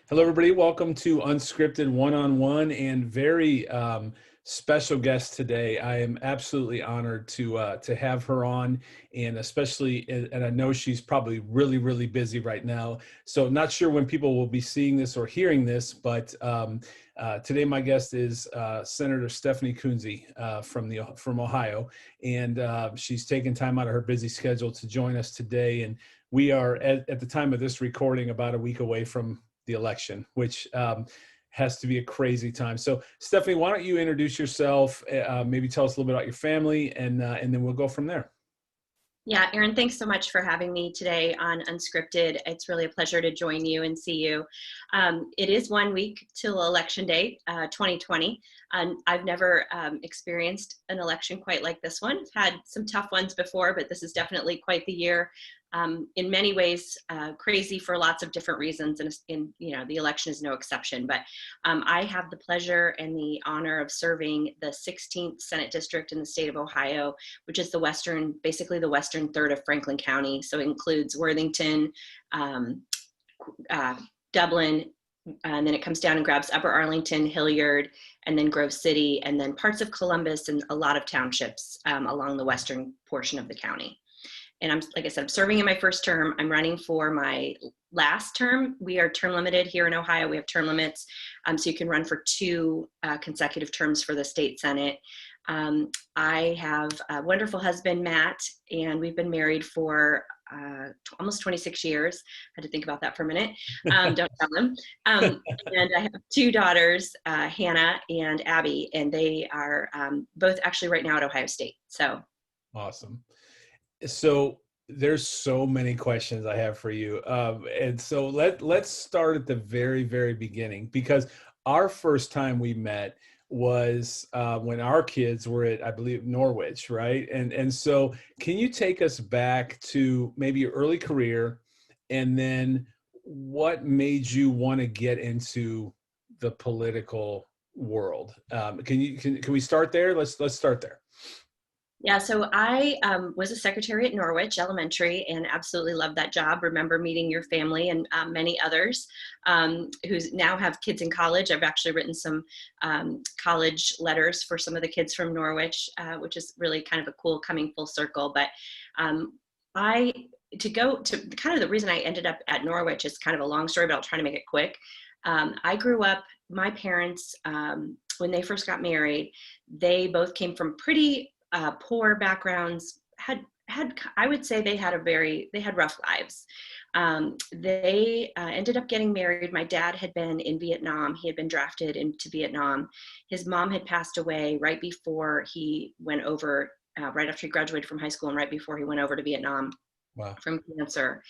Hello, everybody. Welcome to Unscripted One-on-One and very special guest today. I am absolutely honored to have her on, and especially, and I know she's probably really busy right now. So not sure when people will be seeing this or hearing this, but today my guest is Senator Stephanie Kunze from Ohio, and she's taken time out of her busy schedule to join us today. And we are at the time of this recording about a week away from the election, which has to be a crazy time. So Stephanie, why don't you introduce yourself, maybe tell us a little bit about your family, and then we'll go from there. Yeah, Aaron, thanks so much for having me today on Unscripted. It's really a pleasure to join you and see you. It is 1 week till Election Day, 2020. I've never experienced an election quite like this one. I've had some tough ones before, but this is definitely quite the year. In many ways, crazy for lots of different reasons, and the election is no exception. But I have the pleasure and the honor of serving the 16th Senate District in the state of Ohio, which is basically the western third of Franklin County. So it includes Worthington, Dublin, and then it comes down and grabs Upper Arlington, Hilliard, and then Grove City, and then parts of Columbus and a lot of townships along the western portion of the county. And like I said, I'm serving in my first term. I'm running for my last term. We are term limited here in Ohio. We have term limits. So you can run for 2 consecutive terms for the state Senate. I have a wonderful husband, Matt, and we've been married for almost 26 years. I had to think about that for a minute. Don't tell him. And I have 2 daughters, Hannah and Abby, and they are both actually right now at Ohio State. So Awesome. So there's so many questions I have for you. And so let's start at the very beginning, because our first time we met was when our kids were at, I believe, Norwich, right? And so can you take us back to maybe your early career, and then what made you want to get into the political world? Can we start there? Let's start there. Yeah, so I was a secretary at Norwich Elementary and absolutely loved that job. Remember meeting your family and many others who now have kids in college. I've actually written some college letters for some of the kids from Norwich, which is really kind of a cool coming full circle. But kind of the reason I ended up at Norwich is kind of a long story, but I'll try to make it quick. I grew up, my parents, when they first got married, they both came from pretty poor backgrounds, I would say they had rough lives. They ended up getting married. My dad had been in Vietnam. He had been drafted into Vietnam. His mom had passed away right before he went over, right after he graduated from high school and right before he went over to Vietnam. Wow. From cancer.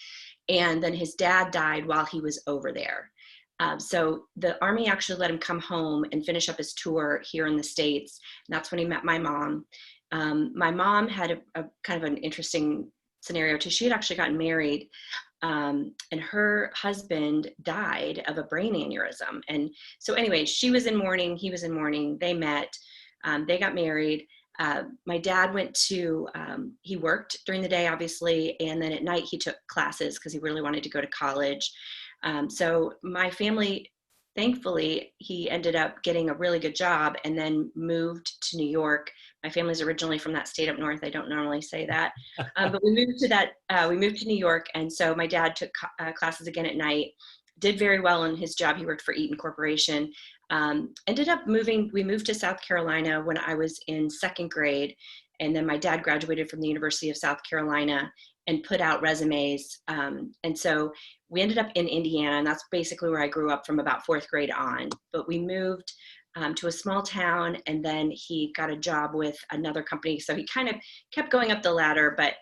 And then his dad died while he was over there. So the Army actually let him come home and finish up his tour here in the States. And that's when he met my mom. My mom had a kind of an interesting scenario too. She had actually gotten married, and her husband died of a brain aneurysm. And so anyway, she was in mourning, he was in mourning, they met, they got married. My dad he worked during the day, obviously, and then at night he took classes because he really wanted to go to college. So my family, thankfully, he ended up getting a really good job and then moved to New York. My family's originally from that state up north. I don't normally say that, but we moved to New York. And so my dad took classes again at night, did very well in his job. He worked for Eaton Corporation. We moved to South Carolina when I was in 2nd grade. And then my dad graduated from the University of South Carolina and put out resumes. And so we ended up in Indiana, and that's basically where I grew up from about 4th grade on. But we moved to a small town, and then he got a job with another company. So he kind of kept going up the ladder, but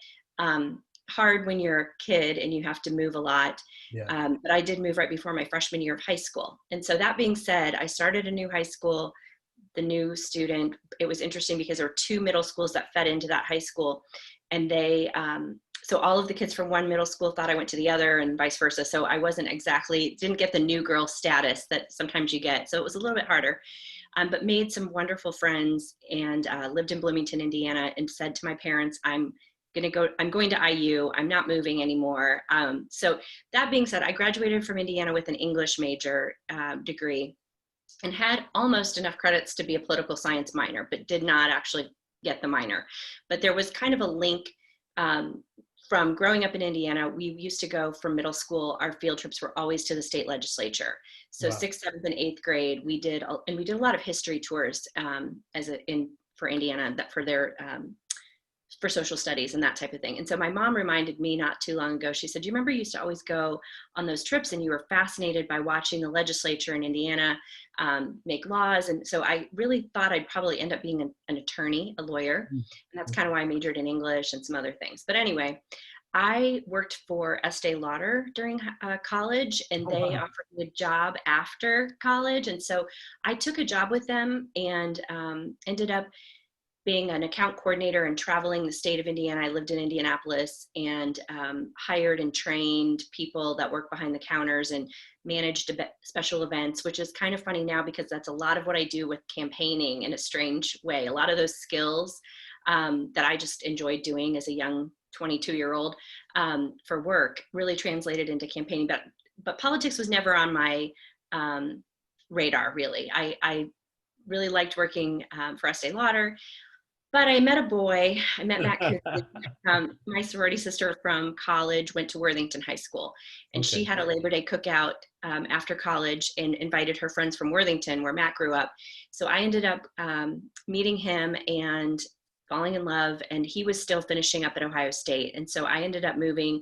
hard when you're a kid and you have to move a lot. Yeah. But I did move right before my freshman year of high school. And so that being said, I started a new high school, the new student. It was interesting because there were 2 middle schools that fed into that high school, and so all of the kids from one middle school thought I went to the other and vice versa. So I didn't get the new girl status that sometimes you get. So it was a little bit harder, but made some wonderful friends and lived in Bloomington, Indiana, and said to my parents, I'm I'm going to IU. I'm not moving anymore. So that being said, I graduated from Indiana with an English major degree and had almost enough credits to be a political science minor, but did not actually get the minor. But there was kind of a link from growing up in Indiana. We used to go from middle school. Our field trips were always to the state legislature. So Wow. 6th, 7th, and 8th grade, we did a lot of history tours for Indiana, that for their for social studies and that type of thing. And so my mom reminded me not too long ago, she said, "Do you remember you used to always go on those trips and you were fascinated by watching the legislature in Indiana make laws?" And so I really thought I'd probably end up being an attorney, a lawyer. And that's kind of why I majored in English and some other things. But anyway, I worked for Estee Lauder during college, and Oh, they wow. offered me a job after college. And so I took a job with them and ended up being an account coordinator and traveling the state of Indiana. I lived in Indianapolis and hired and trained people that work behind the counters and managed special events, which is kind of funny now because that's a lot of what I do with campaigning in a strange way. A lot of those skills that I just enjoyed doing as a young 22-year-old for work really translated into campaigning. But politics was never on my radar, really. I really liked working for Estee Lauder. But I met a boy. I met Matt Kunze. My sorority sister from college went to Worthington High School, and she Okay. had a Labor Day cookout after college and invited her friends from Worthington, where Matt grew up. So I ended up meeting him and falling in love, and he was still finishing up at Ohio State. And so I ended up moving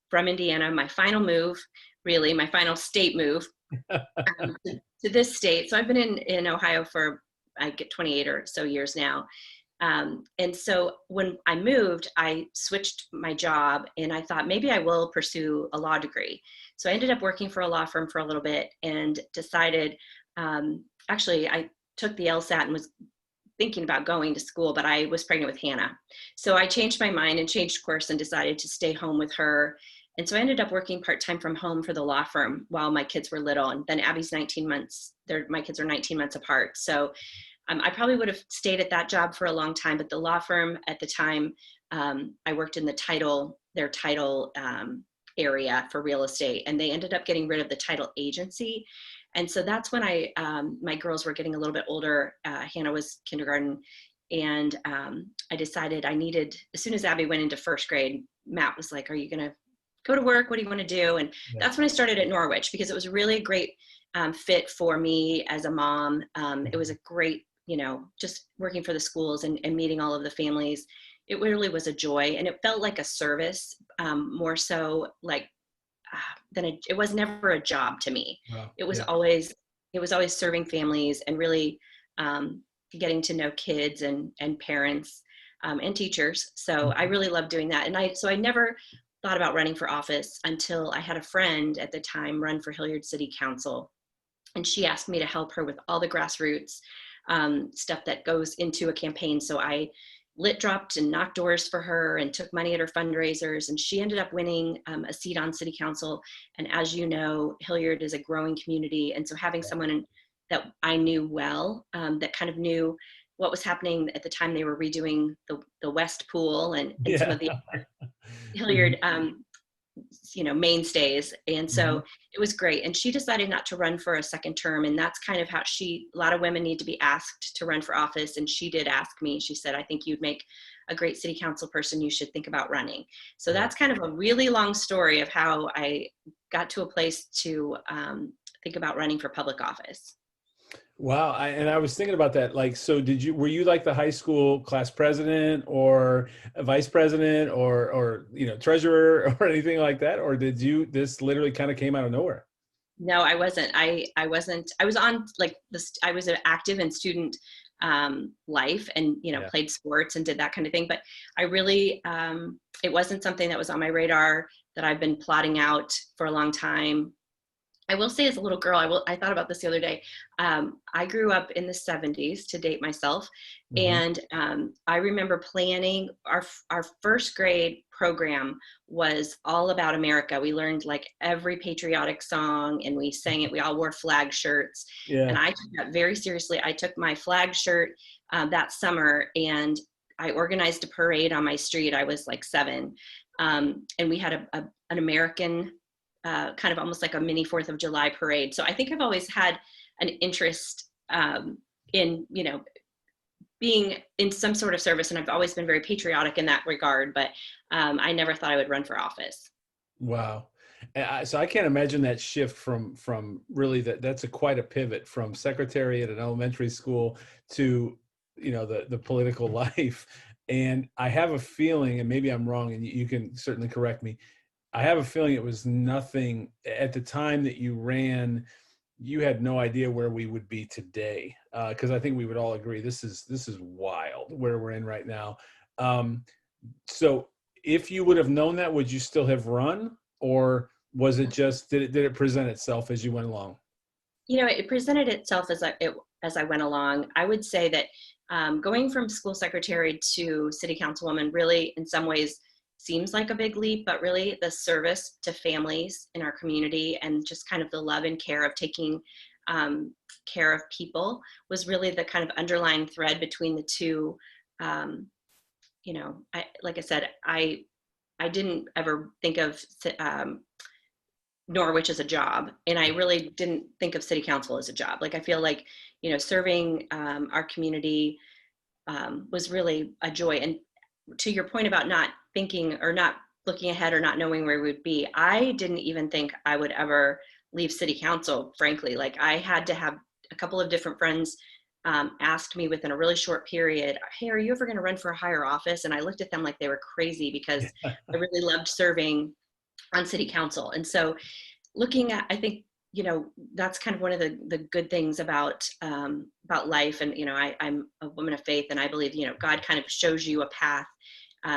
from Indiana, my final move, really, my final state move to this state. So I've been in Ohio for, I get 28 or so years now. And so when I moved, I switched my job and I thought maybe I will pursue a law degree. So I ended up working for a law firm for a little bit and decided, actually, I took the LSAT and was thinking about going to school, but I was pregnant with Hannah. So I changed my mind and changed course and decided to stay home with her. And so I ended up working part-time from home for the law firm while my kids were little. And then Abby's 19 months, my kids are 19 months apart. So I probably would have stayed at that job for a long time, but the law firm at the time, I worked in their title area for real estate, and they ended up getting rid of the title agency. And so that's when my girls were getting a little bit older. Hannah was kindergarten, and I decided I needed, as soon as Abby went into first grade, Matt was like, "Are you going to go to work? What do you want to do?" And Yeah. that's when I started at Norwich, because it was really a great fit for me as a mom. It was a great, just working for the schools and meeting all of the families. It really was a joy, and it felt like a service, more so like it was never a job to me. Wow. It was Yeah. always serving families and really getting to know kids and parents and teachers. So I really loved doing that. And I never thought about running for office until I had a friend at the time run for Hilliard City Council. And she asked me to help her with all the grassroots stuff that goes into a campaign. So I dropped and knocked doors for her and took money at her fundraisers. And she ended up winning a seat on city council. And as you know, Hilliard is a growing community. And so having someone that I knew well, that kind of knew what was happening at the time, they were redoing the West Pool and some Yeah. of the Hilliard mainstays. And so it was great. And she decided not to run for a second term. And that's kind of how a lot of women need to be asked to run for office. And she did ask me, she said, "I think you'd make a great city council person. You should think about running." So that's kind of a really long story of how I got to a place to think about running for public office. Wow. And I was thinking about that. Like, so were you like the high school class president or a vice president or treasurer or anything like that? Or this literally kind of came out of nowhere? No, I wasn't. I wasn't. I was on like this. I was active in student life and, Yeah. played sports and did that kind of thing. But I really, it wasn't something that was on my radar that I've been plotting out for a long time. I will say, as a little girl, I thought about this the other day. I grew up in the 70s, to date myself. And I remember planning our first grade program was all about America. We learned like every patriotic song and we sang it. We all wore flag shirts. And Yeah. I took that very seriously. I took my flag shirt that summer and I organized a parade on my street. I was like 7. And we had an American, kind of almost like a mini 4th of July parade. So I think I've always had an interest in, being in some sort of service. And I've always been very patriotic in that regard, but I never thought I would run for office. Wow. So I can't imagine that shift from really that's quite a pivot from secretary at an elementary school to, the political life. And I have a feeling, and maybe I'm wrong, and you can certainly correct me. I have a feeling it was nothing at the time that you ran. You had no idea where we would be today, because I think we would all agree this is wild where we're in right now. So if you would have known that, would you still have run, or was it just did it present itself as you went along? It presented itself as I went along. I would say that going from school secretary to city councilwoman really, in some ways, seems like a big leap, but really the service to families in our community and just kind of the love and care of taking care of people was really the kind of underlying thread between the two. Like I said, I didn't ever think of Norwich as a job, and I really didn't think of city council as a job. Like I feel like serving our community was really a joy. And to your point about not thinking or not looking ahead or not knowing where we would be, I didn't even think I would ever leave city council, frankly. Like I had to have a couple of different friends asked me within a really short period, hey, are you ever going to run for a higher office? And I looked at them like they were crazy because I really loved serving on city council. And so looking at, I think, that's kind of one of the good things about life. And, I'm a woman of faith, and I believe, God kind of shows you a path.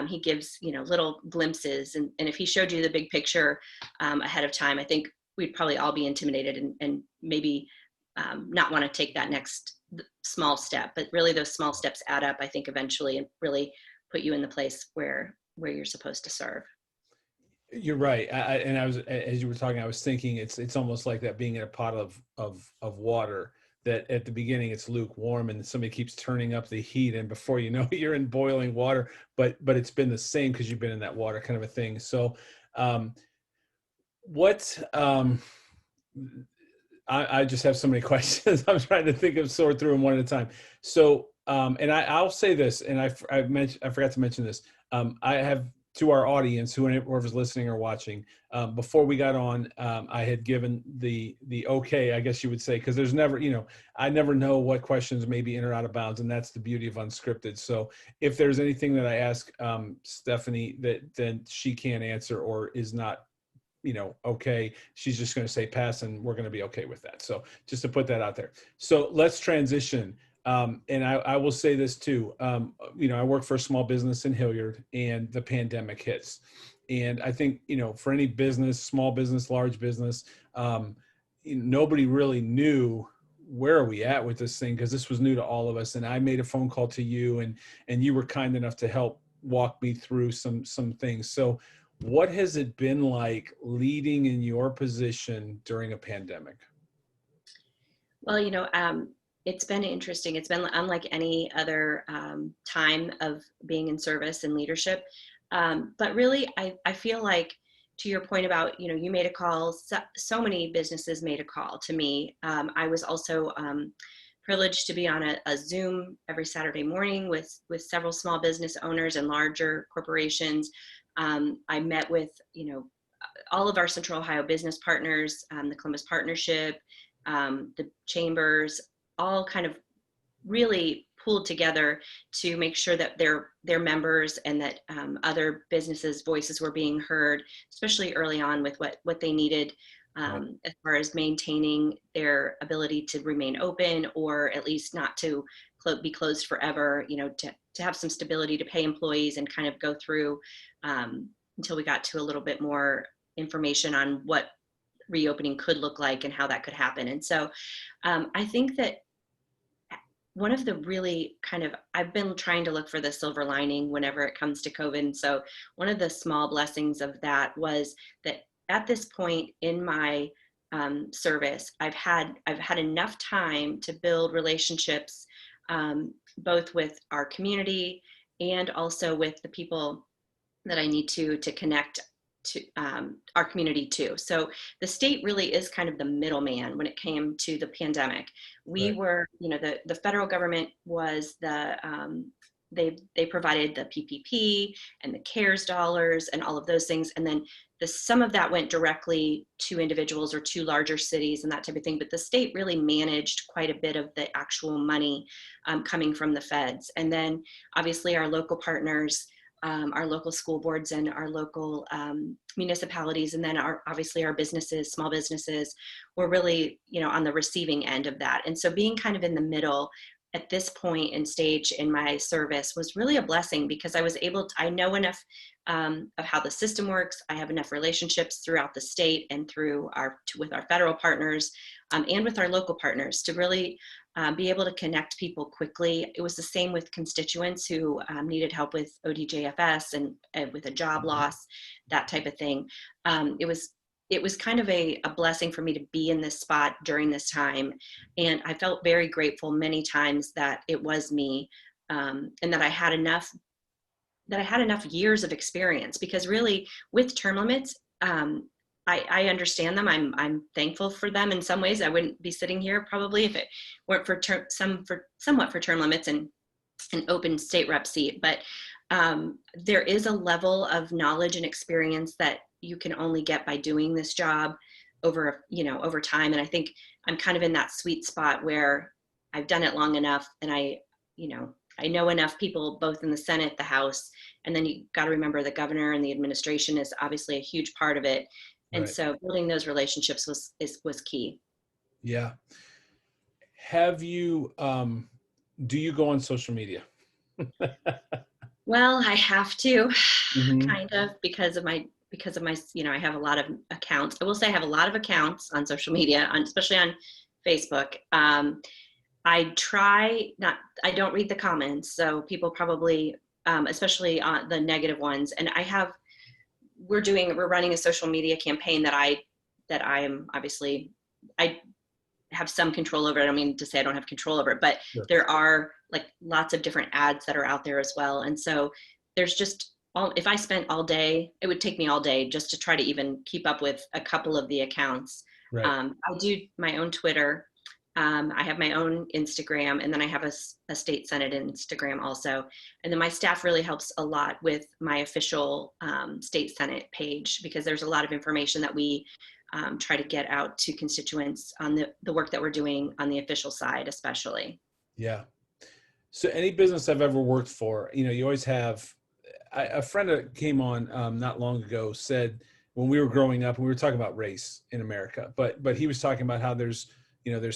He gives, little glimpses. And if he showed you the big picture ahead of time, I think we'd probably all be intimidated and maybe not want to take that next small step. But really those small steps add up, I think, eventually, and really put you in the place where you're supposed to serve. You're right. And I was, as you were talking, I was thinking it's almost like that being in a pot of water, that at the beginning it's lukewarm and somebody keeps turning up the heat, and before you know it, you're in boiling water, but it's been the same because you've been in that water, kind of a thing. So what I just have so many questions. I'm trying to sort through them one at a time. So and I'll say this, and I forgot to mention this. I have, to our audience, whoever's listening or watching, before we got on, I had given the okay, I guess you would say, because there's never, I never know what questions may be in or out of bounds, and that's the beauty of Unscripted. So if there's anything that I ask Stephanie that then she can't answer or is not, okay, she's just going to say pass, and we're going to be okay with that. So just to put that out there. So let's transition. And I will say this too, I work for a small business in Hilliard, and the pandemic hits. And I think, for any business, small business, large business, nobody really knew where are we at with this thing, because this was new to all of us. And I made a phone call to you, and you were kind enough to help walk me through some things. So what has it been like leading in your position during a pandemic? Well, it's been interesting. It's been unlike any other time of being in service and leadership. But really, I feel like, to your point about, you made a call, so many businesses made a call to me. I was also privileged to be on a Zoom every Saturday morning with several small business owners and larger corporations. I met with, all of our Central Ohio business partners, the Columbus Partnership, the chambers, all kind of really pulled together to make sure that their members and that other businesses' voices were being heard, especially early on with what they needed as far as maintaining their ability to remain open, or at least not to be closed forever, to have some stability to pay employees and kind of go through until we got to a little bit more information on what reopening could look like and how that could happen. And so I think that one of the really I've been trying to look for the silver lining whenever it comes to COVID. And so one of the small blessings of that was that at this point in my service, I've had enough time to build relationships, both with our community and also with the people that I need to connect to our community too. So the state really is kind of the middleman when it came to the pandemic. We Right. were, the federal government was they provided the PPP and the CARES dollars and all of those things, and then some of that went directly to individuals or to larger cities and that type of thing. But the state really managed quite a bit of the actual money coming from the feds, and then obviously our local partners. Our local school boards and our local municipalities, and then obviously our businesses, small businesses, were really, on the receiving end of that. And so being kind of in the middle at this point and stage in my service was really a blessing, because I was able to, I know enough of how the system works. I have enough relationships throughout the state and with our federal partners and with our local partners to really be able to connect people quickly. It was the same with constituents who needed help with ODJFS and with a job loss, that type of thing. It was kind of a blessing for me to be in this spot during this time. And I felt very grateful many times that it was me, and that I had enough years of experience, because really with term limits, I understand them. I'm thankful for them in some ways. I wouldn't be sitting here probably if it weren't for somewhat for term limits and an open state rep seat. But there is a level of knowledge and experience that you can only get by doing this job over time. And I think I'm kind of in that sweet spot where I've done it long enough, and I know enough people both in the Senate, the House, and then you got to remember the governor and the administration is obviously a huge part of it. And Right. so building those relationships was key. Yeah. Have you, do you go on social media? Well, I have to Hmm. kind of because of my, I have a lot of accounts. I will say I have a lot of accounts on social media, especially on Facebook. I try not, I don't read the comments. So people probably, especially on the negative ones. And we're running a social media campaign that I am obviously, I have some control over it. I don't mean to say I don't have control over it, but Sure. there are like lots of different ads that are out there as well. And so there's just if I spent all day, it would take me all day just to try to even keep up with a couple of the accounts. Right. I do my own Twitter. I have my own Instagram, and then I have a state Senate Instagram also. And then my staff really helps a lot with my official state Senate page, because there's a lot of information that we try to get out to constituents on the work that we're doing on the official side, especially. Yeah. So any business I've ever worked for, you always have, a friend that came on not long ago said, when we were growing up, and we were talking about race in America, but he was talking about how there's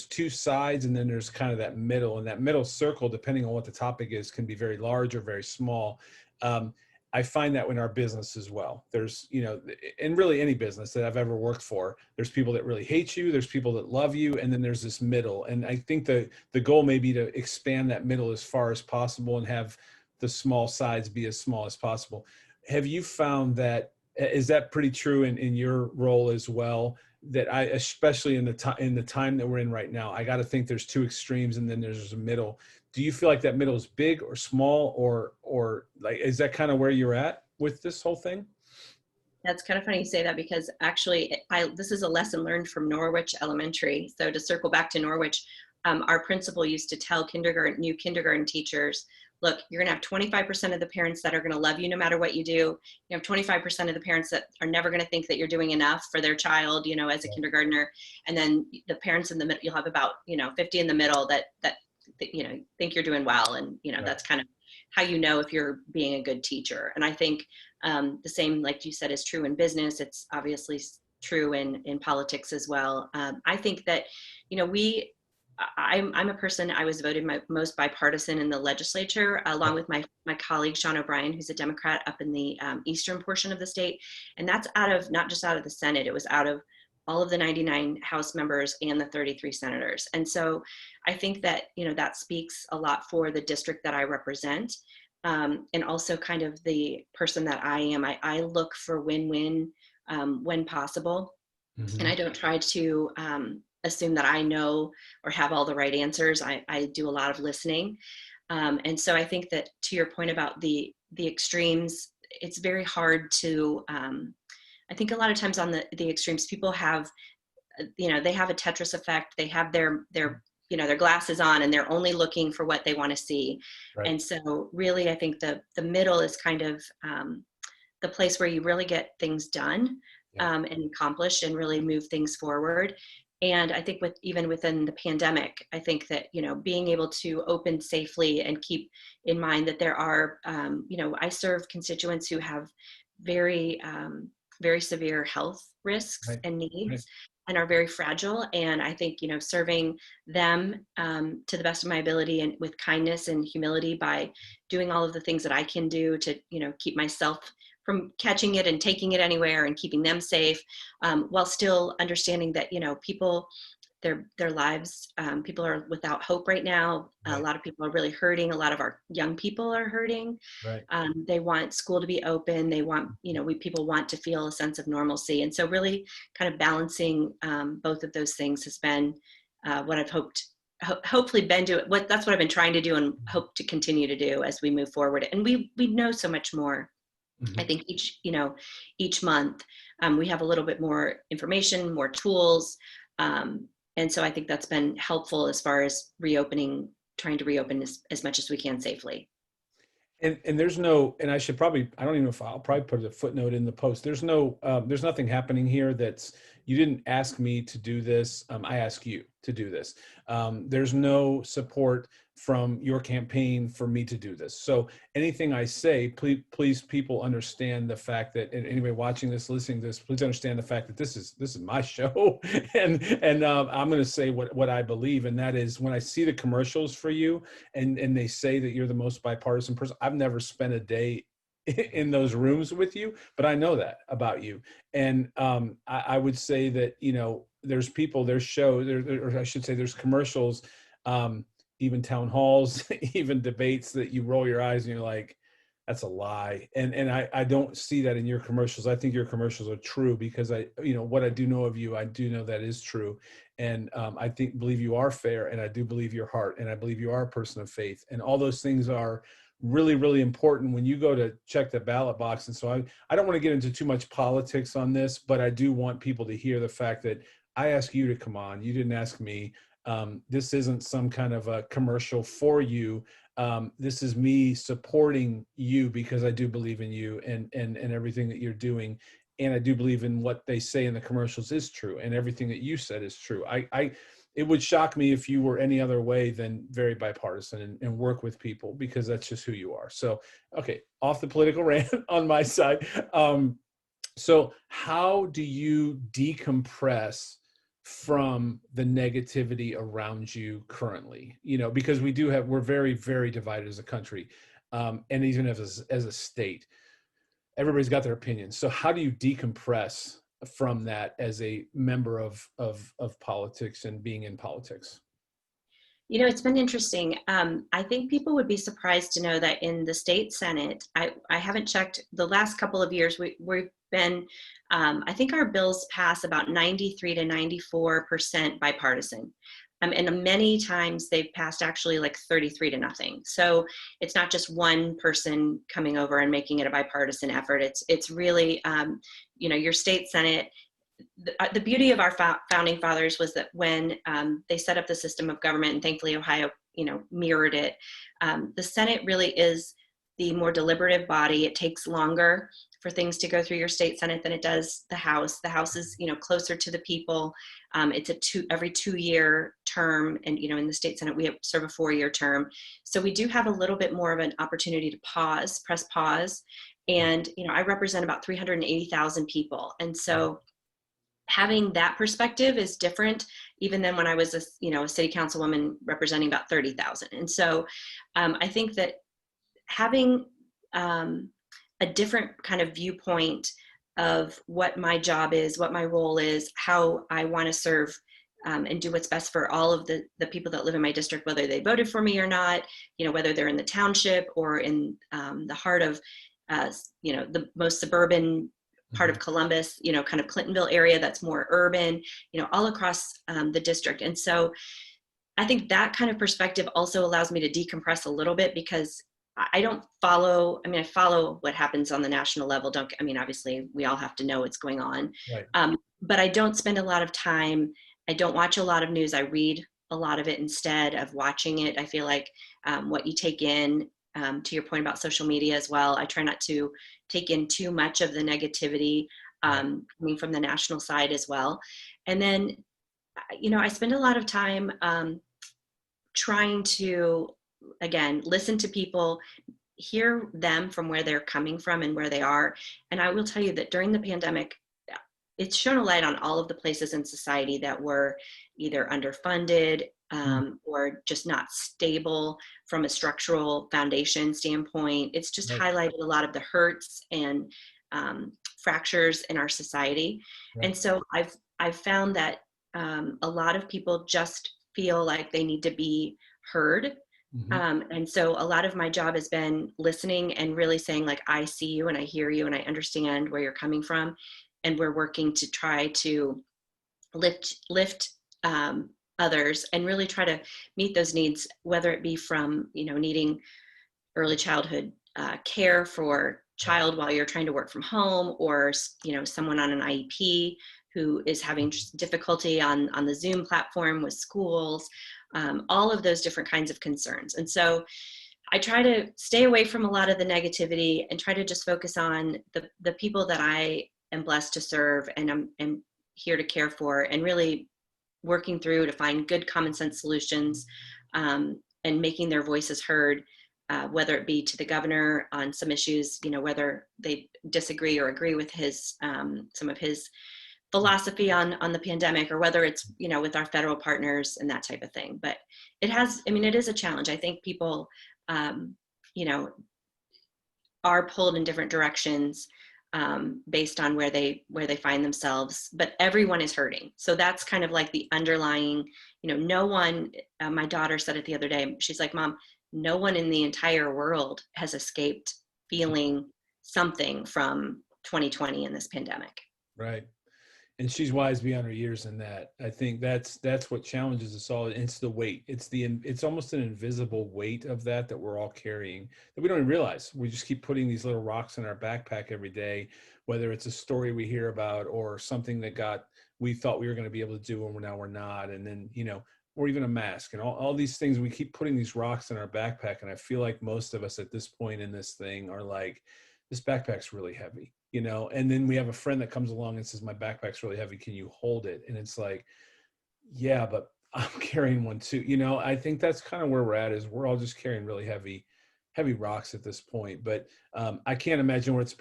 two sides, and then there's kind of that middle, and that middle circle, depending on what the topic is, can be very large or very small. I find that in our business as well. There's, in really any business that I've ever worked for, there's people that really hate you, there's people that love you, and then there's this middle. And I think the goal may be to expand that middle as far as possible and have the small sides be as small as possible. Have you found that, is that pretty true in your role as well? That especially in the time that we're in right now, I got to think there's two extremes and then there's a middle. Do you feel like that middle is big or small, or like, is that kind of where you're at with this whole thing? That's kind of funny you say that, because actually this is a lesson learned from Norwich Elementary. So to circle back to Norwich, our principal used to tell new kindergarten teachers, look, you're gonna have 25% of the parents that are gonna love you no matter what you do. You have 25% of the parents that are never gonna think that you're doing enough for their child, as a kindergartner. And then the parents in the middle, you'll have about, 50 in the middle that think you're doing well. And, Right. that's kind of how you know if you're being a good teacher. And I think the same, like you said, is true in business. It's obviously true in politics as well. I think that, I'm a person, I was voted most bipartisan in the legislature, along with my colleague, Sean O'Brien, who's a Democrat up in the eastern portion of the state. And that's not just out of the Senate, it was out of all of the 99 House members and the 33 senators. And so I think that, that speaks a lot for the district that I represent. And also kind of the person that I am. I look for win-win when possible. And Mm-hmm. I don't try to assume that I know or have all the right answers. I do a lot of listening. And so I think that, to your point about the extremes, it's very hard to, I think a lot of times on the extremes, people have, they have a Tetris effect. They have their glasses on, and they're only looking for what they want to see. Right. And so really, I think the middle is kind of the place where you really get things done, Yeah. and accomplished and really move things forward. And I think even within the pandemic, I think that, being able to open safely and keep in mind that there are, I serve constituents who have very, very severe health risks Right. and Right. needs and are very fragile. And I think, serving them to the best of my ability and with kindness and humility by doing all of the things that I can do to, keep myself from catching it and taking it anywhere and keeping them safe, while still understanding that, people, their lives, people are without hope right now. A Right. lot of people are really hurting. A lot of our young people are hurting. Right. They want school to be open. They want, people want to feel a sense of normalcy. And so really kind of balancing both of those things has been what I've hopefully been doing. That's what I've been trying to do and hope to continue to do as we move forward. And we know so much more. I think each month we have a little bit more information, more tools. And so I think that's been helpful as far as trying to reopen as much as we can safely. And there's no, and I don't even know if I'll probably put a footnote in the post. There's nothing happening here you didn't ask me to do this. I ask you to do this. There's no support from your campaign for me to do this. So anything I say, please people understand the fact that, and anybody watching this, listening to this, please understand the fact that this is my show. and I'm going to say what I believe. And that is, when I see the commercials for you and they say that you're the most bipartisan person, I've never spent a day in those rooms with you, but I know that about you. And I would say that, there's people, there's shows, or I should say there's commercials, even town halls, even debates that you roll your eyes and you're like, that's a lie. And I don't see that in your commercials. I think your commercials are true because what I do know of you, I do know that is true. And I believe you are fair, and I do believe your heart, and I believe you are a person of faith. And all those things are really, really important when you go to check the ballot box. And so I don't want to get into too much politics on this, but I do want people to hear the fact that I asked you to come on. You didn't ask me. This isn't some kind of a commercial for you. This is me supporting you because I do believe in you and everything that you're doing. And I do believe in what they say in the commercials is true, and everything that you said is true. It would shock me if you were any other way than very bipartisan and work with people, because that's just who you are. So, okay, off the political rant on my side. So how do you decompress from the negativity around you currently? Because we're very, very divided as a country. And even as a state, everybody's got their opinions. So how do you decompress from that as a member of politics and being in politics? It's been interesting. I think people would be surprised to know that in the state Senate, I haven't checked the last couple of years. We've been, I think our bills pass about 93 to 94% bipartisan. And many times they've passed actually like 33 to nothing. So it's not just one person coming over and making it a bipartisan effort. It's really, your state Senate. The beauty of our founding fathers was that when they set up the system of government, and thankfully Ohio, mirrored it, the Senate really is the more deliberative body. It takes longer for things to go through your state Senate than it does the House. The House is, closer to the people. It's every 2-year term, and in the state Senate we serve a 4-year term. So we do have a little bit more of an opportunity to press pause, and I represent about 380,000 people, and so having that perspective is different even than when I was a city councilwoman representing about 30,000. And so I think that having a different kind of viewpoint of what my job is, what my role is, how I want to serve and do what's best for all of the people that live in my district, whether they voted for me or not, whether they're in the township or in the heart of, the most suburban part of Columbus, kind of Clintonville area that's more urban, all across the district. And so I think that kind of perspective also allows me to decompress a little bit, because I don't follow, I mean, I follow what happens on the national level. I mean, obviously we all have to know what's going on. Right. But I don't spend a lot of time. I don't watch a lot of news. I read a lot of it instead of watching it. I feel like what you take in, to your point about social media as well, I try not to take in too much of the negativity coming from the national side as well. And then, I spend a lot of time trying to, again, listen to people, hear them from where they're coming from and where they are. And I will tell you that during the pandemic, it's shown a light on all of the places in society that were either underfunded or just not stable from a structural foundation standpoint. It's just Right. highlighted a lot of the hurts and fractures in our society. Right. And so I've found that a lot of people just feel like they need to be heard. And so a lot of my job has been listening and really saying, like, I see you and I hear you and I understand where you're coming from. And we're working to try to lift others and really try to meet those needs, whether it be from, needing early childhood care for child while you're trying to work from home, or, someone on an IEP who is having difficulty on the Zoom platform with schools, all of those different kinds of concerns. And so I try to stay away from a lot of the negativity and try to just focus on the people that I am blessed to serve and I'm here to care for, and really working through to find good common sense solutions, and making their voices heard, whether it be to the governor on some issues, whether they disagree or agree with his some of his philosophy on the pandemic, or whether it's, with our federal partners and that type of thing. But it is a challenge. I think people, are pulled in different directions based on where they find themselves, but everyone is hurting. So that's kind of like the underlying, no one, my daughter said it the other day, she's like, Mom, no one in the entire world has escaped feeling something from 2020 in this pandemic. Right. And she's wise beyond her years in that. I think that's what challenges us all. It's the weight. It's almost an invisible weight of that we're all carrying that we don't even realize. We just keep putting these little rocks in our backpack every day, whether it's a story we hear about or something that we thought we were going to be able to do and now we're not. And then, or even a mask and all these things. We keep putting these rocks in our backpack. And I feel like most of us at this point in this thing are like, this backpack's really heavy. And then we have a friend that comes along and says, my backpack's really heavy. Can you hold it? And it's like, yeah, but I'm carrying one too. I think that's kind of where we're at, is we're all just carrying really heavy rocks at this point. But I can't imagine what it's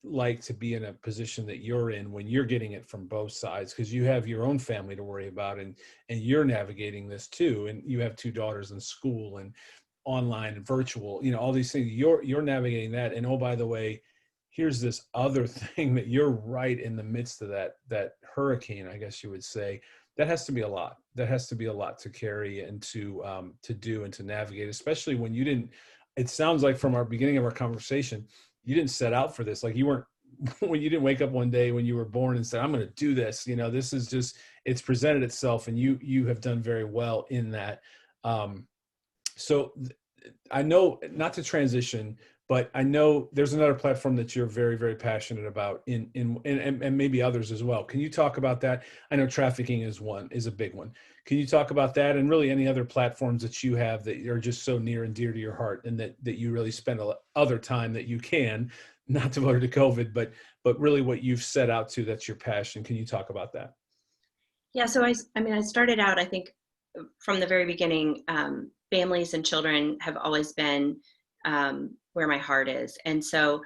like to be in a position that you're in when you're getting it from both sides, because you have your own family to worry about and you're navigating this too. And you have 2 daughters in school and online and virtual, all these things. You're navigating that. And oh, by the way, here's this other thing that you're right in the midst of that hurricane, I guess you would say. That has to be a lot. That has to be a lot to carry and to do and to navigate, especially when you didn't, it sounds like from our beginning of our conversation, you didn't set out for this. Like you weren't, when you didn't wake up one day when you were born and said, I'm going to do this, this is just, it's presented itself, and you have done very well in that. So I know, not to transition, but I know there's another platform that you're very, very passionate about and maybe others as well. Can you talk about that? I know trafficking is a big one. Can you talk about that and really any other platforms that you have that are just so near and dear to your heart, and that you really spend other time that you can, not devoted to COVID, but really what you've set out to, that's your passion. Can you talk about that? Yeah, so I started out, I think, from the very beginning, families and children have always been where my heart is. And so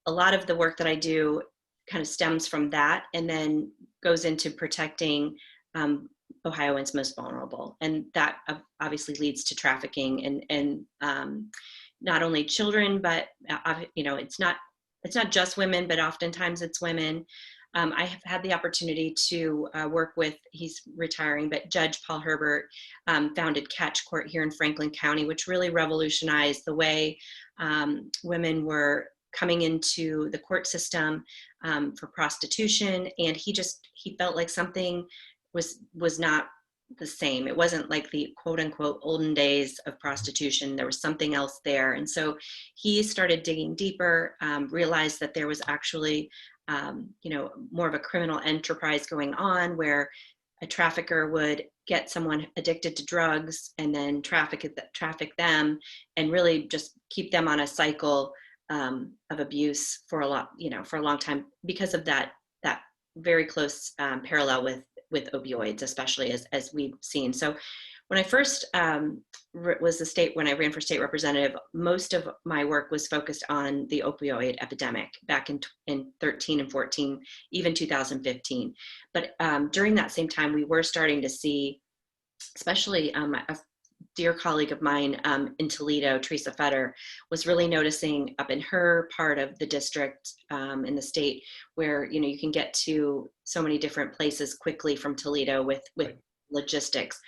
a lot of the work that I do kind of stems from that, and then goes into protecting Ohioans most vulnerable. And that obviously leads to trafficking and not only children, but it's not just women, but oftentimes it's women. I have had the opportunity to work with, he's retiring, but Judge Paul Herbert founded Catch Court here in Franklin County, which really revolutionized the way women were coming into the court system for prostitution. And he felt like something was not the same. It wasn't like the quote unquote olden days of prostitution. There was something else there. And so he started digging deeper, realized that there was actually, more of a criminal enterprise going on where a trafficker would get someone addicted to drugs and then traffic them and really just keep them on a cycle of abuse for a long time because of that very close parallel with opioids, especially as we've seen. So when I first when I ran for state representative, most of my work was focused on the opioid epidemic back in 13 and 14, even 2015. But during that same time, we were starting to see, especially a dear colleague of mine in Toledo, Teresa Fetter, was really noticing up in her part of the district in the state where, you can get to so many different places quickly from Toledo with Right. logistics.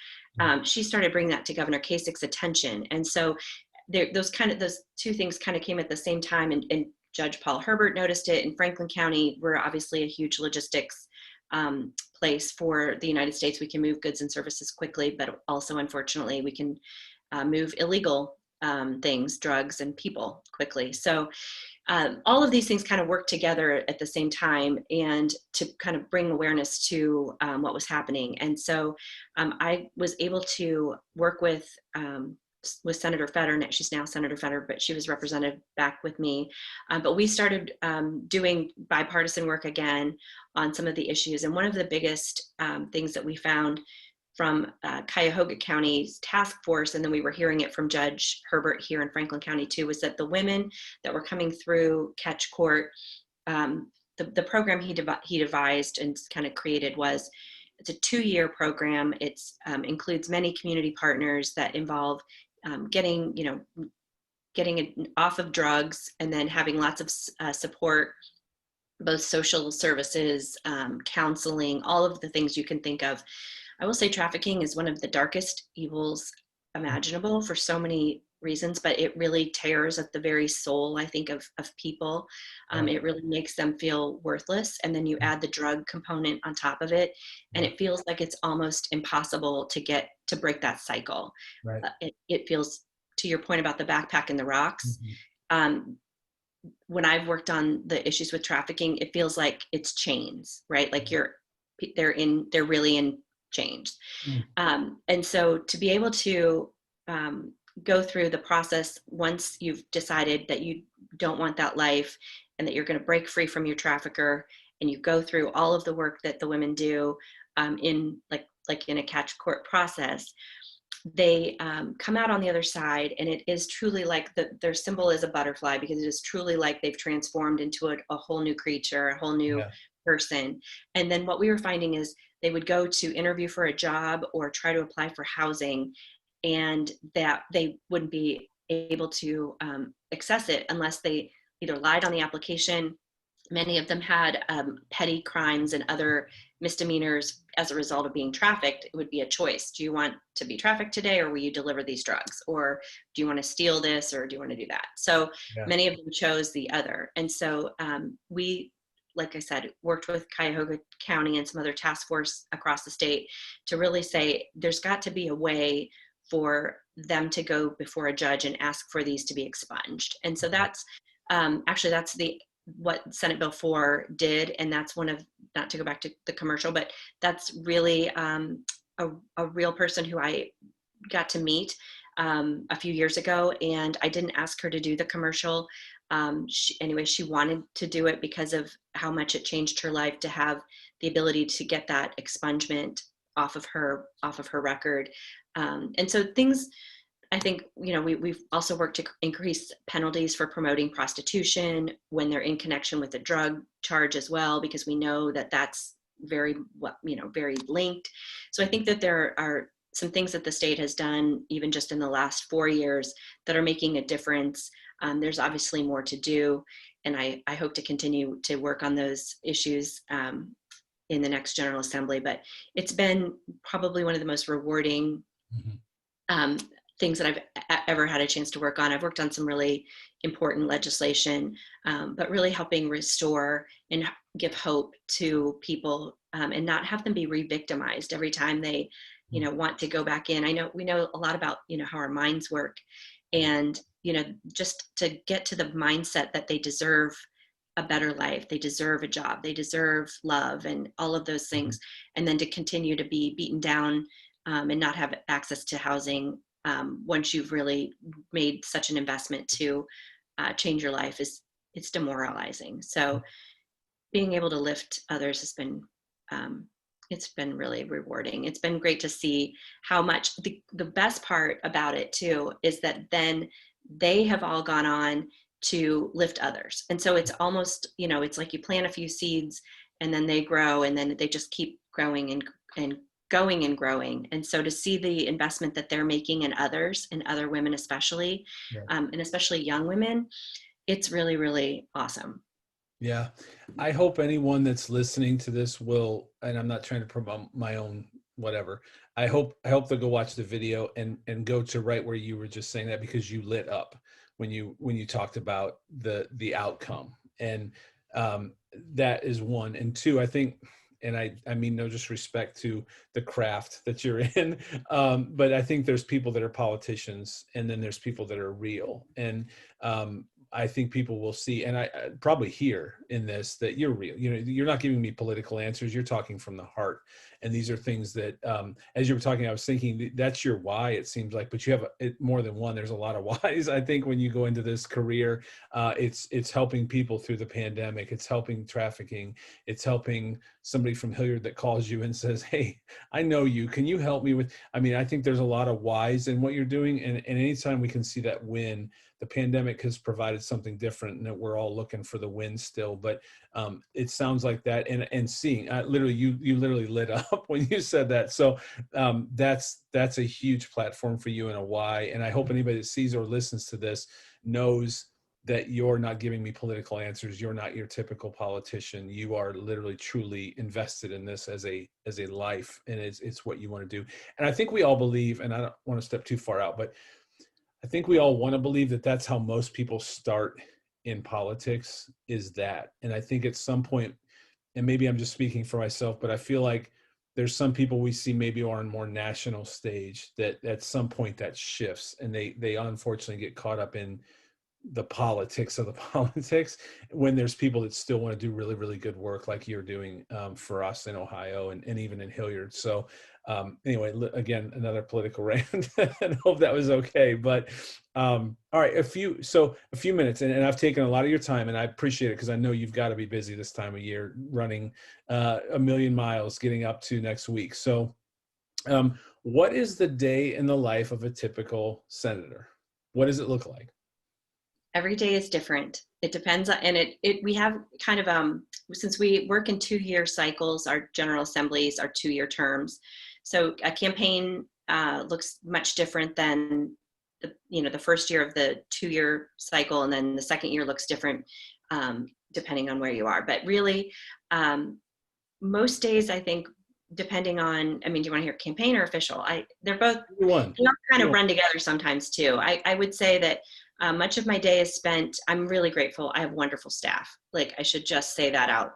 She started bringing that to Governor Kasich's attention. And so those two things kind of came at the same time, and Judge Paul Herbert noticed it. In Franklin County, we're obviously a huge logistics place for the United States. We can move goods and services quickly, but also, unfortunately, we can move illegal things, drugs, and people quickly. So all of these things kind of work together at the same time, and to kind of bring awareness to what was happening. And so I was able to work with Senator Fetter. She's now Senator Fetter, but she was represented back with me. But we started doing bipartisan work again on some of the issues. And one of the biggest things that we found from Cuyahoga County's task force, and then we were hearing it from Judge Herbert here in Franklin County too, was that the women that were coming through Catch Court, the program he devised and kind of created was, it's a 2-year program. It includes many community partners that involve getting it off of drugs, and then having lots of support, both social services, counseling, all of the things you can think of. I will say trafficking is one of the darkest evils imaginable for so many reasons, but it really tears at the very soul, I think, of people. It really makes them feel worthless. And then you add the drug component on top of it, and it feels like it's almost impossible to break that cycle. Right. It feels, to your point about the backpack and the rocks, when I've worked on the issues with trafficking, it feels like it's chains, right? Like they're really in chains. And so to be able to go through the process, once you've decided that you don't want that life and that you're going to break free from your trafficker, and you go through all of the work that the women do in in a Catch Court process, they come out on the other side, and it is truly like their symbol is a butterfly, because it is truly like they've transformed into a whole new creature, a whole new person. And then what we were finding is they would go to interview for a job or try to apply for housing, and that they wouldn't be able to access it unless they either lied on the application. Many of them had petty crimes and other misdemeanors as a result of being trafficked. It would be a choice. Do you want to be trafficked today, or will you deliver these drugs? Or do you want to steal this, or do you want to do that? So many of them chose the other. And so we, like I said, worked with Cuyahoga County and some other task force across the state to really say there's got to be a way for them to go before a judge and ask for these to be expunged. And so that's what Senate Bill 4 did. And that's one of, not to go back to the commercial, but that's really a real person who I got to meet a few years ago. And I didn't ask her to do the commercial. She wanted to do it because of how much it changed her life to have the ability to get that expungement off of her record. And so things, I think, we've also worked to increase penalties for promoting prostitution when they're in connection with a drug charge as well, because we know that that's very linked. So I think that there are some things that the state has done, even just in the last 4 years, that are making a difference. There's obviously more to do, and I hope to continue to work on those issues in the next General Assembly. But it's been probably one of the most rewarding things that I've ever had a chance to work on. I've worked on some really important legislation, but really helping restore and give hope to people and not have them be re-victimized every time they want to go back in. We know a lot about, how our minds work, and, just to get to the mindset that they deserve a better life, they deserve a job, they deserve love and all of those things. And then to continue to be beaten down, and not have access to housing, once you've really made such an investment to change your life, it's demoralizing. So being able to lift others has been, it's been really rewarding. It's been great to see how much the best part about it too is that then they have all gone on to lift others. And so it's almost, it's like you plant a few seeds and then they grow, and then they just keep growing and going and growing. And so to see the investment that they're making in others, and other women especially, and especially young women, it's really, really awesome. Yeah. I hope anyone that's listening to this will, and I'm not trying to promote my own whatever. I hope they'll go watch the video and go to right where you were just saying that, because you lit up when you talked about the outcome. And that is one. And two, I think, and I mean no disrespect to the craft that you're in, but I think there's people that are politicians, and then there's people that are real. And I think people will see, and I probably hear in this, that you're real. You're not giving me political answers. You're talking from the heart. And these are things that, as you were talking, I was thinking that's your why, it seems like, but you have more than one. There's a lot of whys. I think when you go into this career, it's helping people through the pandemic. It's helping trafficking. It's helping somebody from Hilliard that calls you and says, hey, I know you, can you help me with, I think there's a lot of whys in what you're doing. And anytime we can see that win, the pandemic has provided something different, and that we're all looking for the win still. But it sounds like that, and seeing, literally, you literally lit up when you said that. So that's a huge platform for you, and a why. And I hope anybody that sees or listens to this knows that you're not giving me political answers. You're not your typical politician. You are literally truly invested in this as a life, and it's what you want to do. And I think we all believe, and I don't want to step too far out, but I think we all want to believe that that's how most people start in politics, is that. And I think at some point, and maybe I'm just speaking for myself, but I feel like there's some people we see maybe are on more national stage that at some point that shifts, and they unfortunately get caught up in the politics of the politics, when there's people that still want to do really, really good work like you're doing for us in Ohio, and even in Hilliard. So anyway, again, another political rant, and hope that was okay. But all right, a few minutes, and I've taken a lot of your time, and I appreciate it, because I know you've got to be busy this time of year, running a million miles, getting up to next week. So what is the day in the life of a typical senator? What does it look like? Every day is different. It depends on, and we have kind of, since we work in 2-year cycles, our general assemblies are 2-year terms. So a campaign looks much different than the first year of the 2-year cycle, and then the second year looks different depending on where you are. But really, most days, I think, depending on, do you want to hear campaign or official? They're both, they all kind of run together sometimes too. I would say that much of my day is spent, I'm really grateful. I have wonderful staff. Like, I should just say that out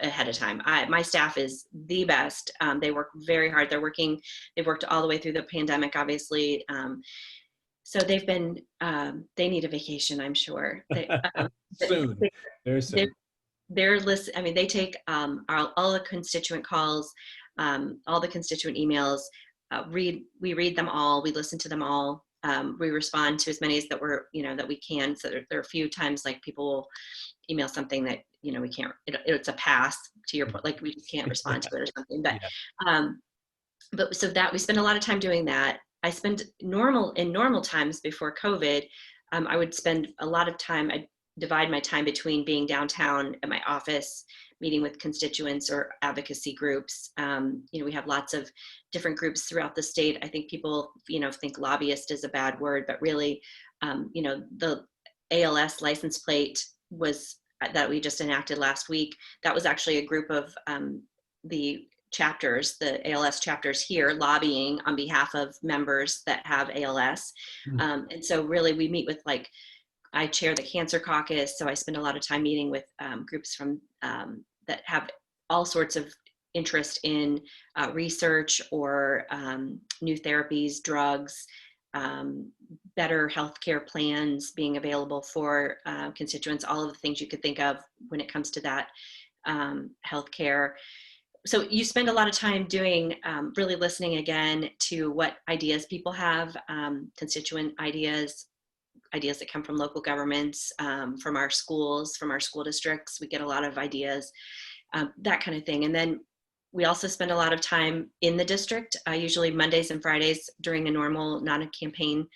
ahead of time. My staff is the best. They work very hard. They've worked all the way through the pandemic, obviously. So they've been, they need a vacation, I'm sure. Soon, very soon. They're they take all the constituent calls, all the constituent emails, we read them all, we listen to them all. We respond to as many as that we can. So there are a few times like people will email something that, we can't, it's a pass, to your point, like we just can't respond to it or something. But so that we spend a lot of time doing that. I spend in normal times before COVID, I would spend a lot of time, I divide my time between being downtown at my office, meeting with constituents or advocacy groups. We have lots of different groups throughout the state. I think people, think lobbyist is a bad word, but really, the ALS license plate that we just enacted last week. That was actually a group of the chapters, the ALS chapters here, lobbying on behalf of members that have ALS. And so really we meet with, I chair the Cancer Caucus, so I spend a lot of time meeting with groups from that have all sorts of interest in research or new therapies, drugs, better healthcare plans being available for constituents, all of the things you could think of when it comes to that healthcare. So you spend a lot of time doing, really listening again to what ideas people have, constituent ideas that come from local governments, from our schools, from our school districts. We get a lot of ideas, that kind of thing. And then we also spend a lot of time in the district, usually Mondays and Fridays during a normal, not a campaign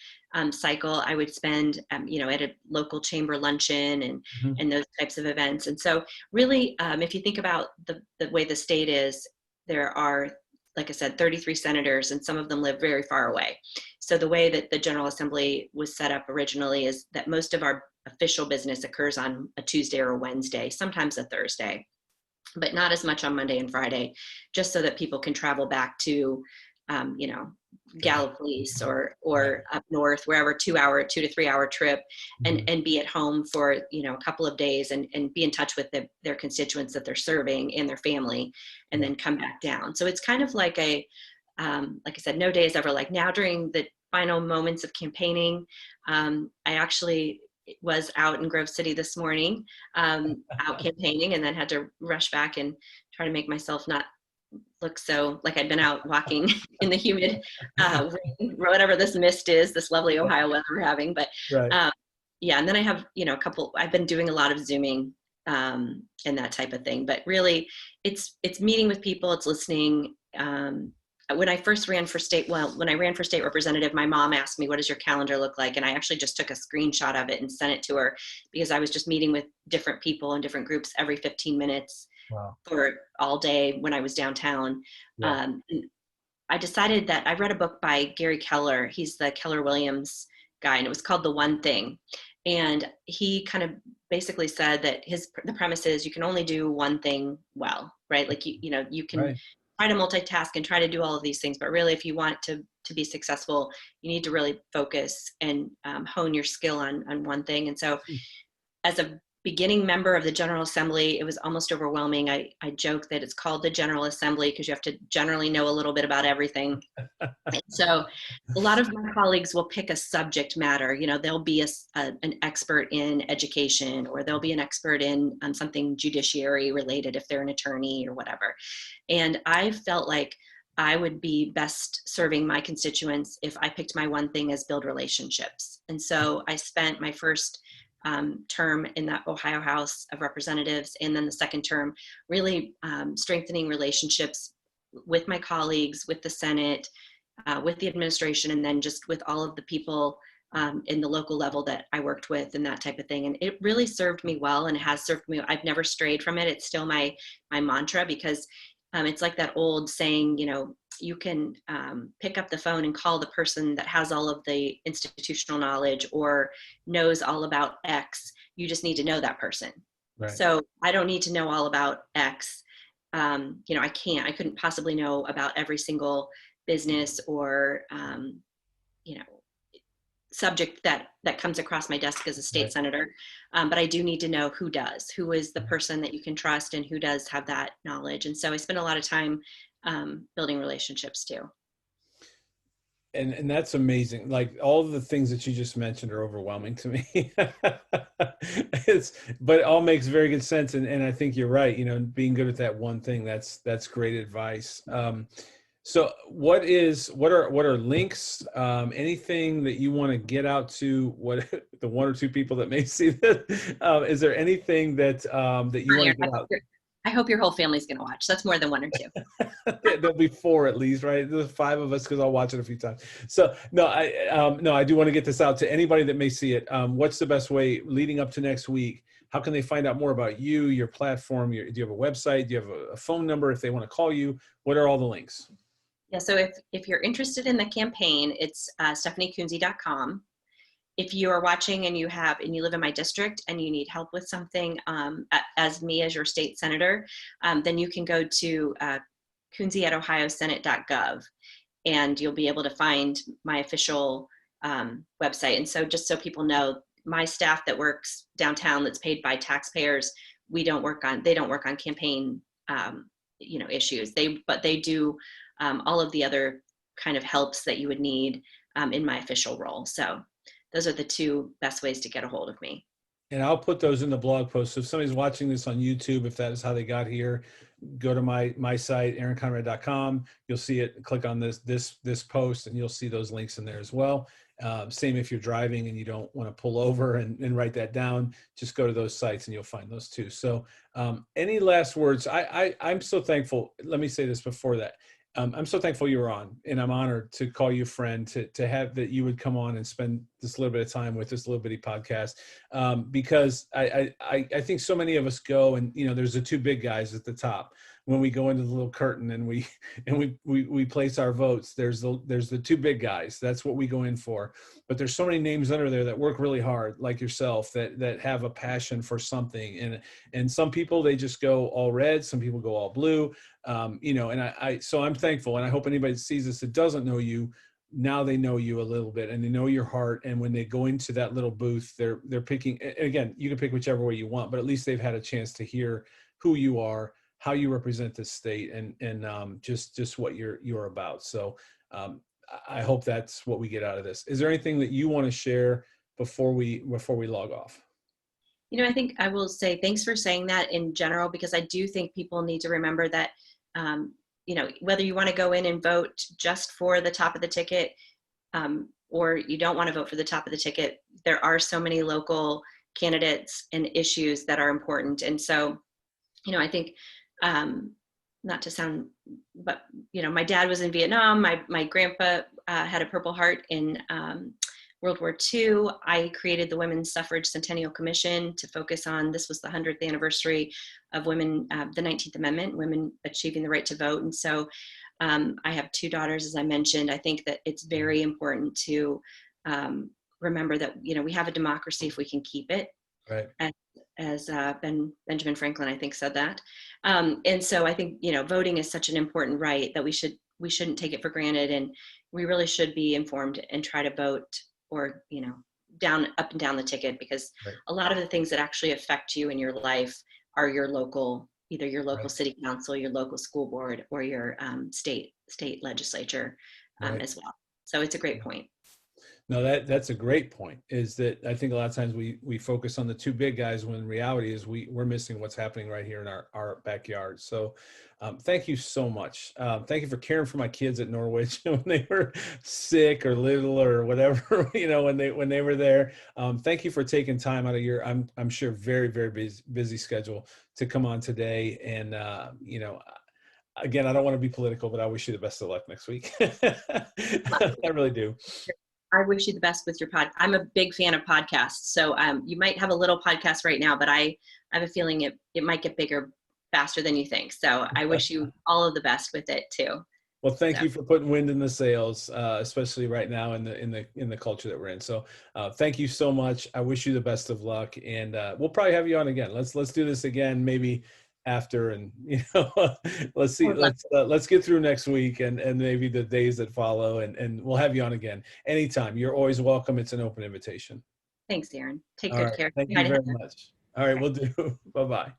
cycle. I would spend, at a local chamber luncheon and those types of events. And so really, if you think about the way the state is, there are, like I said, 33 senators, and some of them live very far away. So the way that the General Assembly was set up originally is that most of our official business occurs on a Tuesday or a Wednesday, sometimes a Thursday, but not as much on Monday and Friday, just so that people can travel back to, Gallipolis or up north, wherever, 2 to 3 hour trip, and be at home for, a couple of days and be in touch with their constituents that they're serving and their family, and then come back down. So it's kind of like like I said, no day is ever like now. During the final moments of campaigning, I actually was out in Grove City this morning, out campaigning, and then had to rush back and try to make myself not look so like I'd been out walking in the humid, rain, whatever this mist is, this lovely Ohio weather we're having. But yeah, and then I have, I've been doing a lot of Zooming and that type of thing. But really, it's meeting with people, it's listening. When I ran for state representative, my mom asked me, what does your calendar look like? And I actually just took a screenshot of it and sent it to her, because I was just meeting with different people in different groups every 15 minutes. Wow. For all day when I was downtown. Yeah. I decided that I read a book by Gary Keller. He's the Keller Williams guy, and it was called The One Thing. And he kind of basically said that the premise is you can only do one thing well, right? Like, you can try to multitask and try to do all of these things, but really, if you want to be successful, you need to really focus and hone your skill on one thing. And so as a beginning member of the General Assembly, it was almost overwhelming. I joke that it's called the General Assembly because you have to generally know a little bit about everything. So a lot of my colleagues will pick a subject matter. They'll be an expert in education, or they'll be an expert in something judiciary related if they're an attorney or whatever. And I felt like I would be best serving my constituents if I picked my one thing as build relationships. And so I spent my first term in that Ohio House of Representatives, and then the second term really strengthening relationships with my colleagues, with the Senate, with the administration, and then just with all of the people in the local level that I worked with, and that type of thing. And it really served me well, and it has served me. I've never strayed from it. It's still my mantra, because it's like that old saying, you can pick up the phone and call the person that has all of the institutional knowledge or knows all about X. You just need to know that person. Right. So I don't need to know all about X. I couldn't possibly know about every single business or, subject that comes across my desk as a state senator. But I do need to know who is the person that you can trust and who does have that knowledge. And so I spend a lot of time building relationships too. And that's amazing. Like, all of the things that you just mentioned are overwhelming to me. But it all makes very good sense. And I think you're right. Being good at that one thing, that's great advice. So what are links? Anything that you want to get out to the one or two people that may see this? Is there anything that you want to get out? I hope your whole family's going to watch. That's more than one or two. There'll be 4 at least, right? There's 5 of us because I'll watch it a few times. So no, I do want to get this out to anybody that may see it. What's the best way leading up to next week? How can they find out more about you, your platform? Do you have a website? Do you have a phone number if they want to call you? What are all the links? Yeah, so if you're interested in the campaign, it's stephaniekunze.com. If you are watching and you live in my district and you need help with something, as your state senator, then you can go to kunze@ohiosenate.gov, and you'll be able to find my official website. And so just so people know, my staff that works downtown that's paid by taxpayers, they don't work on campaign issues. But they do all of the other kind of helps that you would need in my official role. So those are the two best ways to get a hold of me. And I'll put those in the blog post. So if somebody's watching this on YouTube, if that is how they got here, go to my site, aaronconrad.com. You'll see it. Click on this post, and you'll see those links in there as well. Same if you're driving and you don't want to pull over and write that down, just go to those sites and you'll find those too. So any last words? I'm so thankful. Let me say this before that. I'm so thankful you were on, and I'm honored to call you a friend, to have that you would come on and spend this little bit of time with this little bitty podcast, because I think so many of us go and, there's the two big guys at the top. When we go into the little curtain and we place our votes, there's the two big guys. That's what we go in for. But there's so many names under there that work really hard, like yourself, that have a passion for something. And some people, they just go all red. Some people go all blue. So I'm thankful, and I hope anybody that sees this that doesn't know you, now they know you a little bit, and they know your heart. And when they go into that little booth, they're picking. And again, you can pick whichever way you want, but at least they've had a chance to hear who you are, how you represent this state, and just what you're about. So I hope that's what we get out of this. Is there anything that you want to share before we log off? I think I will say thanks for saying that in general, because I do think people need to remember that, whether you want to go in and vote just for the top of the ticket, or you don't want to vote for the top of the ticket, there are so many local candidates and issues that are important. And so, I think, not to sound, but, my dad was in Vietnam. My grandpa had a Purple Heart in World War II. I created the Women's Suffrage Centennial Commission to focus on, this was the 100th anniversary of women, the 19th Amendment, women achieving the right to vote. And so I have two daughters, as I mentioned. I think that it's very important to remember that, we have a democracy if we can keep it. Right. As Benjamin Franklin, I think, said that. And so I think, voting is such an important right that we shouldn't take it for granted. And we really should be informed and try to vote, or, up and down the ticket, because Right. a lot of the things that actually affect you in your life are either your local right. City council, your local school board, or your state legislature as well. So it's a great point. No, that's a great point, is that I think a lot of times we focus on the two big guys, when in reality is we're missing what's happening right here in our backyard. So thank you so much. Thank you for caring for my kids at Norwich when they were sick or little or whatever, when they were there. Thank you for taking time out of your, I'm sure, very, very busy schedule to come on today. And, again, I don't want to be political, but I wish you the best of luck next week. I really do. I wish you the best with your I'm a big fan of podcasts. So you might have a little podcast right now, but I have a feeling it might get bigger faster than you think. So I wish you all of the best with it too. Well, thank you for putting wind in the sails, especially right now in the culture that we're in. So thank you so much. I wish you the best of luck, and we'll probably have you on again. Let's do this again, maybe after, and let's see, let's get through next week and maybe the days that follow, and we'll have you on again anytime. You're always welcome. It's an open invitation. Thanks, Aaron. Take good care. Thank you very much. All right, we'll do. Bye-bye.